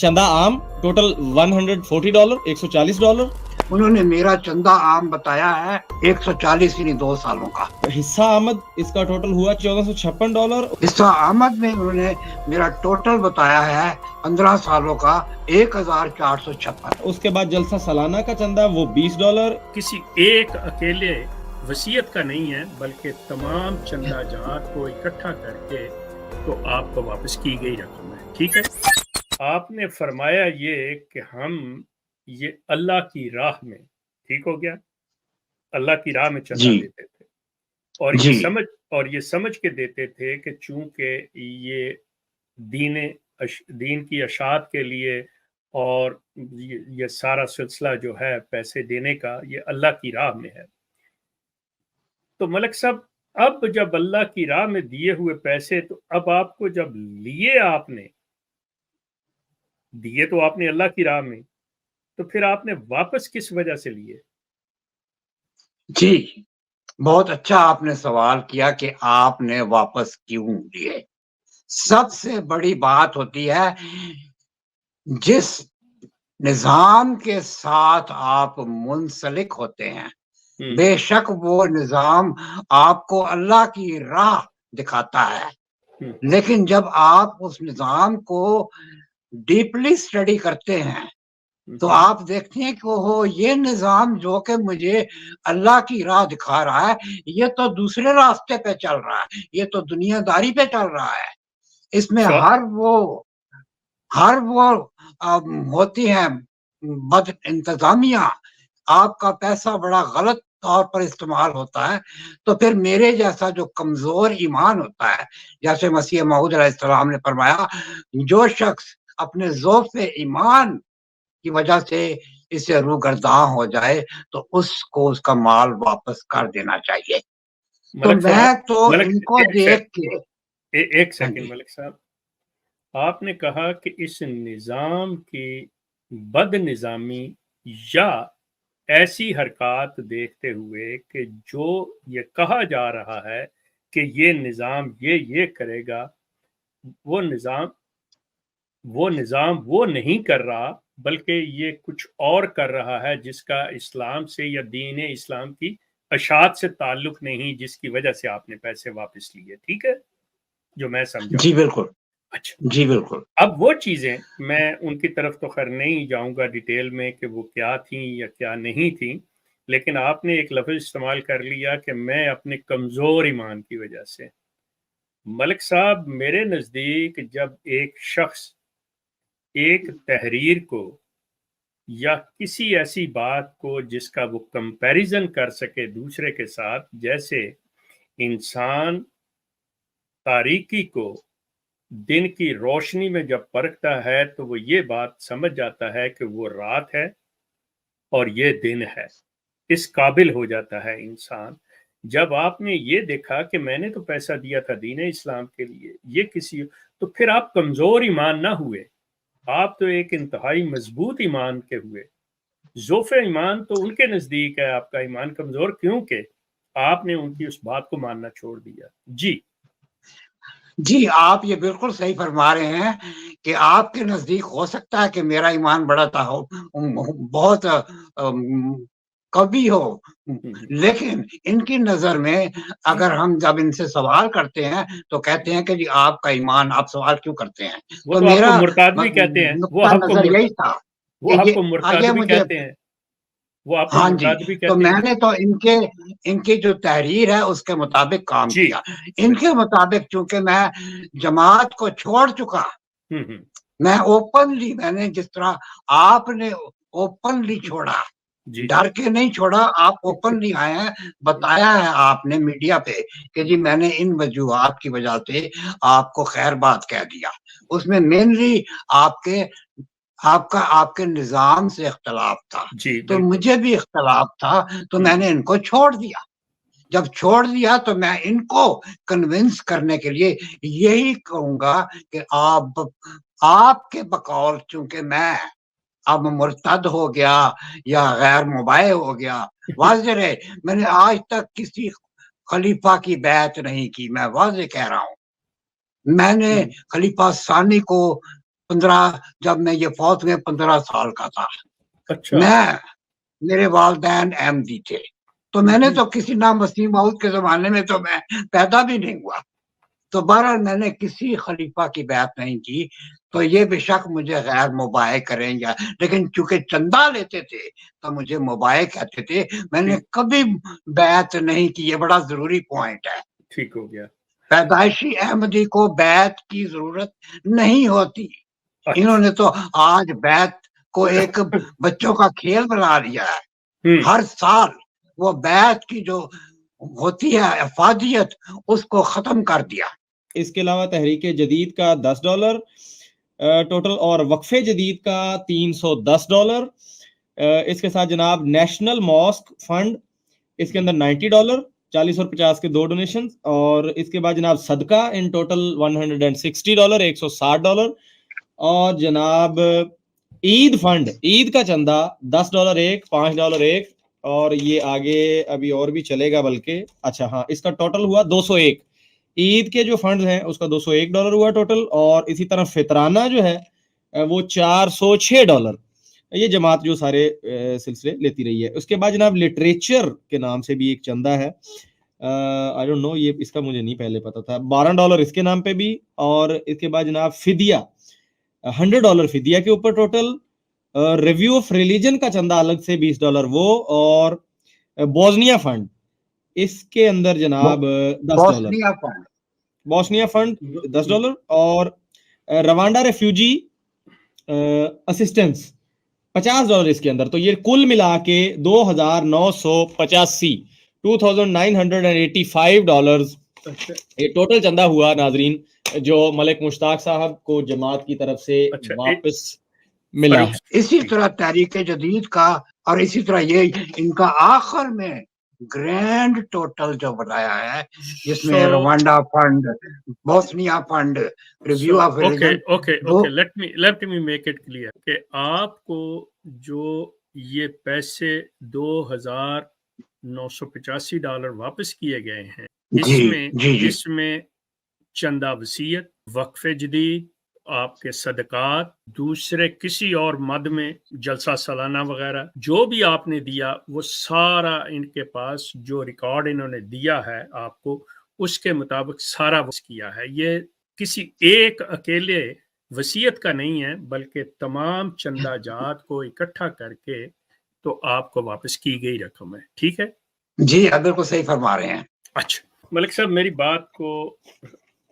चंदा आम टोटल $140, $140। उन्होंने मेरा चंदा आम बताया है 140 यानी 2 सालों का। हिस्सा आमद इसका टोटल हुआ $1456। हिस्सा आमद में उन्होंने मेरा टोटल बताया है 15 सालों का 1456। उसके बाद जलसा सालाना का चंदा वो $20। किसी एक अकेले वसीयत का नहीं है, बल्कि तमाम चंदा जात को इकट्ठा करके तो आपको वापस की गई रकम है। ठीक है, आपने फरमाया ये कि हम ये अल्लाह की राह में, ठीक हो गया, अल्लाह की राह में चंदा देते थे और ये समझ के देते थे कि चूंकि ये दीन की अशात के लिए और ये सारा सिलसिला जो है पैसे देने का ये अल्लाह की राह में है। तो मलिक साहब, अब जब अल्लाह की राह में दिए हुए पैसे, तो अब आपको जब दिए तो आपने अल्लाह की राह में, तो फिर आपने वापस किस वजह से लिए? जी, बहुत अच्छा आपने सवाल किया कि आपने वापस क्यों लिए। सबसे बड़ी बात होती है, जिस निजाम के साथ आप मुंसलिक होते हैं, बेशक वो निजाम आपको अल्लाह की राह दिखाता है, लेकिन जब आप उस निजाम को डीपली स्टडी करते हैं तो आप देखते हैं कि वो ये निजाम जो कि मुझे अल्लाह की राह दिखा रहा है, ये तो दूसरे रास्ते पे चल रहा है, ये तो दुनियादारी पे चल रहा है। इसमें हर वो होती है बद इंतजामिया, आपका पैसा बड़ा गलत तौर पर इस्तेमाल होता है। तो फिर मेरे जैसा जो कमजोर ईमान होता है, जैसे मसीह मऊद अलैहिस्सलाम ने फरमाया, जो शख्स अपने ज़ौफ़ ईमान की वजह से इससे रूगर्दां हो जाए तो उसको उसका माल वापस कर देना चाहिए। तो मैं तो इनको देख के एक सेकंड मलिक साहब, आपने कहा कि इस निजाम की बदनिजामी या ऐसी हरकत देखते हुए कि जो ये कहा जा रहा है कि ये निजाम ये करेगा, वो निजाम वो नहीं कर रहा, बल्कि ये कुछ और कर रहा है जिसका इस्लाम से या दीन इस्लाम की अशात से ताल्लुक नहीं, जिसकी वजह से आपने पैसे वापस लिए। ठीक है, जो मैं समझा। जी बिल्कुल। अच्छा जी बिल्कुल। अब वो चीजें मैं उनकी तरफ तो खैर नहीं जाऊंगा डिटेल में कि वो क्या थी या क्या नहीं थी, लेकिन आपने एक लफ्ज इस्तेमाल कर लिया कि मैं अपने कमजोर ईमान की वजह से। मलिक साहब, मेरे नजदीक जब एक शख्स एक तहरीर को या किसी ऐसी बात को जिसका वो कंपैरिजन कर सके दूसरे के साथ, जैसे इंसान तारीकी को दिन की रोशनी में जब परखता है तो वो ये बात समझ जाता है कि वो रात है और ये दिन है, इस काबिल हो जाता है इंसान। जब आपने ये देखा कि मैंने तो पैसा दिया था दीन इस्लाम के लिए, ये किसी, तो फिर आप कमजोर ईमान ना हुए, आप तो एक इंतहाई मजबूत ईमान के हुए। ज़ोफ़े ईमान तो उनके नजदीक है आपका ईमान कमजोर, क्योंकि आपने उनकी उस बात को मानना छोड़ दिया। जी, आप ये बिल्कुल सही फरमा रहे हैं कि आपके नजदीक हो सकता है कि मेरा ईमान बड़ा था हो, बहुत कवि हो, लेकिन इनकी नजर में अगर हम जब इनसे सवाल करते हैं तो कहते हैं कि जी आपका ईमान, आप सवाल क्यों करते हैं? तो मेरा मुर्ताद भी कहते हैं, वो आपको नजर यही था, वो आपको मुर्ताद भी कहते हैं, वो आपको हाँ मुर्ताद जी, भी कहते तो हैं। मैंने तो इनकी जो तहरीर है उसके मुताबिक काम किया। इनके मुताबिक चूंकि मैं जमात को छोड़ चुका, मैं ओपनली, मैंने जिस तरह आपने ओपनली छोड़ा, डर के नहीं छोड़ा, आप ओपनली आए हैं, बताया है आपने मीडिया पे कि जी मैंने इन वजूहात की वजह से आपको खैर बात कह दिया। उसमें मेनली आपके निजाम से इख्तलाफ था, तो मुझे भी इख्तलाफ था, तो मैंने इनको छोड़ दिया। जब छोड़ दिया तो मैं इनको कन्विंस करने के लिए यही कहूंगा कि आपके बकौल चूंकि मैं अब मुर्तद हो गया या गैर मुबाय हो गया, वाज़ेह है, मैंने आज तक किसी खलीफा की बैत नहीं की, मैं वाज़ेह कह रहा हूँ। मैंने खलीफा सानी को جب میں یہ فوت ہوئے 15 سال کا تھا. اچھا میرے والدین احمدی تھے، تو میں نے تو کسی نام وسیم ماؤد کے زمانے میں تو میں پیدا بھی نہیں ہوا. تو بہرحال میں نے کسی خلیفہ کی بیعت نہیں کی. تو یہ بے شک مجھے غیر مباح کریں گا، لیکن چونکہ چندہ لیتے تھے تو مجھے مباح کہتے تھے. میں نے کبھی بیعت نہیں کی. یہ بڑا ضروری پوائنٹ ہے. ٹھیک ہو گیا. پیدائشی احمدی کو بیعت کی ضرورت نہیں ہوتی. انہوں نے تو آج بیعت کو ایک بچوں کا کھیل بنا لیا ہے. ہر سال وہ بیعت کی جو ہوتی ہے افادیت اس کو ختم کر دیا. اس کے علاوہ تحریک جدید کا $10 ٹوٹل اور وقف جدید کا $310. اس کے ساتھ جناب نیشنل ماسک فنڈ، اس کے اندر $90، 40 اور 50 کے 2 ڈونیشن. اور اس کے بعد جناب صدقہ ان ٹوٹل $160، $160. اور جناب عید فنڈ، عید کا چندہ $10 ایک، $5 ایک. اور یہ آگے ابھی اور بھی چلے گا بلکہ. اچھا ہاں، اس کا ٹوٹل ہوا 201. عید کے جو فنڈز ہیں اس کا $201 ہوا ٹوٹل. اور اسی طرح فطرانہ جو ہے وہ $406. یہ جماعت جو سارے سلسلے لیتی رہی ہے. اس کے بعد جناب لٹریچر کے نام سے بھی ایک چندہ ہے، آئی ڈونٹ نو، یہ اس کا مجھے نہیں پہلے پتا تھا. $12 اس کے نام پہ بھی. اور اس کے بعد جناب فدیہ، $100 فدیہ کے اوپر ٹوٹل. ریویو آف ریلیجن کا چندہ الگ سے $20 وہ. اور بوزنیا فنڈ، اس کے اندر جناب $10. Bosnia fund $10. اور روانڈا ریفیوجی اسسٹنس $50 اس کے اندر. تو یہ کل ملا کے 2,985 $2,985 یہ ٹوٹل چندہ ہوا ناظرین، جو ملک مشتاق صاحب کو جماعت کی طرف سے واپس ملا ہے. اسی طرح تحریک جدید کا اور اسی طرح یہ ان کا آخر میں گرینڈ ٹوٹل جو بتایا ہے، جس میں Rwanda fund, Bosnia fund, review of religion. Let me make it clear کہ آپ کو جو یہ پیسے $2,985 واپس کیے گئے ہیں، اس میں چندہ وصیت، وقف جدید، آپ کے صدقات، دوسرے کسی اور مد میں جلسہ سالانہ وغیرہ جو بھی آپ نے دیا، وہ سارا ان کے پاس جو ریکارڈ انہوں نے دیا ہے آپ کو، اس کے مطابق سارا وص کیا ہے. یہ کسی ایک اکیلے وصیت کا نہیں ہے، بلکہ تمام چندہ جات کو اکٹھا کر کے تو آپ کو واپس کی گئی رقم ہے. ٹھیک ہے جی، بالکل صحیح فرما رہے ہیں. اچھا ملک صاحب، میری بات کو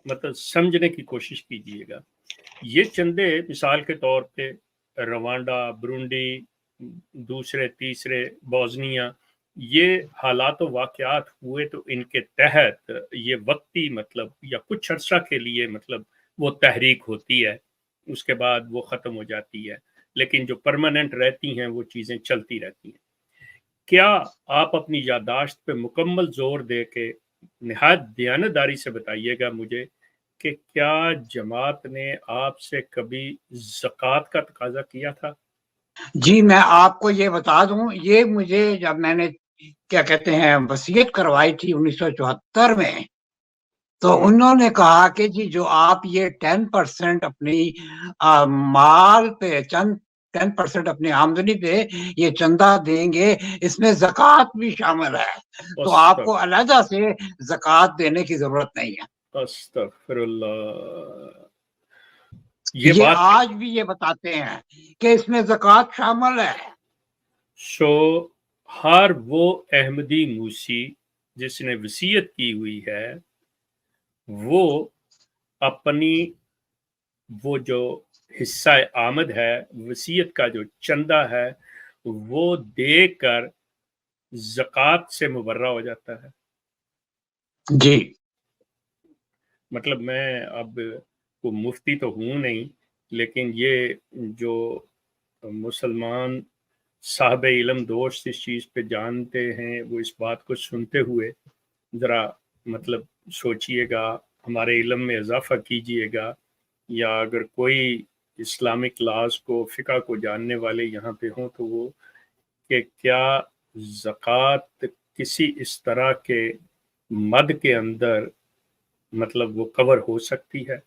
مطلب سمجھنے کی کوشش کیجئے گا. یہ چندے مثال کے طور پہ روانڈا، برونڈی، دوسرے تیسرے بوزنیا، یہ حالات و واقعات ہوئے تو ان کے تحت یہ وقتی مطلب یا کچھ عرصہ کے لیے مطلب وہ تحریک ہوتی ہے، اس کے بعد وہ ختم ہو جاتی ہے، لیکن جو پرماننٹ رہتی ہیں وہ چیزیں چلتی رہتی ہیں. کیا آپ اپنی یادداشت پہ مکمل زور دے کے نہایت دیانتداری سے بتائیے گا مجھے کہ کیا جماعت نے آپ سے کبھی زکوٰۃ کا تقاضا کیا تھا؟ جی، میں آپ کو یہ بتا دوں، یہ مجھے جب میں نے کیا کہتے ہیں وصیت کروائی تھی 1974 میں، تو انہوں نے کہا کہ جی جو آپ یہ 10% اپنی مال پہ 10% اپنی آمدنی پہ یہ چندہ دیں گے، اس میں زکوٰۃ بھی شامل ہے، تو آپ کو علیحدہ سے زکوٰۃ دینے کی ضرورت نہیں ہے. استغفر اللہ. یہ آج بھی یہ بتاتے ہیں کہ اس میں زکوٰۃ شامل ہے. ہر وہ احمدی موسی جس نے وصیت کی ہوئی ہے، وہ اپنی وہ جو حصہ آمد ہے، وصیت کا جو چندہ ہے، وہ دے کر زکوٰۃ سے مبرہ ہو جاتا ہے. جی، مطلب میں اب کو مفتی تو ہوں نہیں، لیکن یہ جو مسلمان صاحب علم دوست اس چیز پہ جانتے ہیں، وہ اس بات کو سنتے ہوئے ذرا مطلب سوچئے گا، ہمارے علم میں اضافہ کیجئے گا، یا اگر کوئی اسلامک لاز کو، فقہ کو جاننے والے یہاں پہ ہوں تو وہ کہ کیا زکوٰۃ کسی اس طرح کے مد کے اندر مطلب وہ کور ہو سکتی ہے.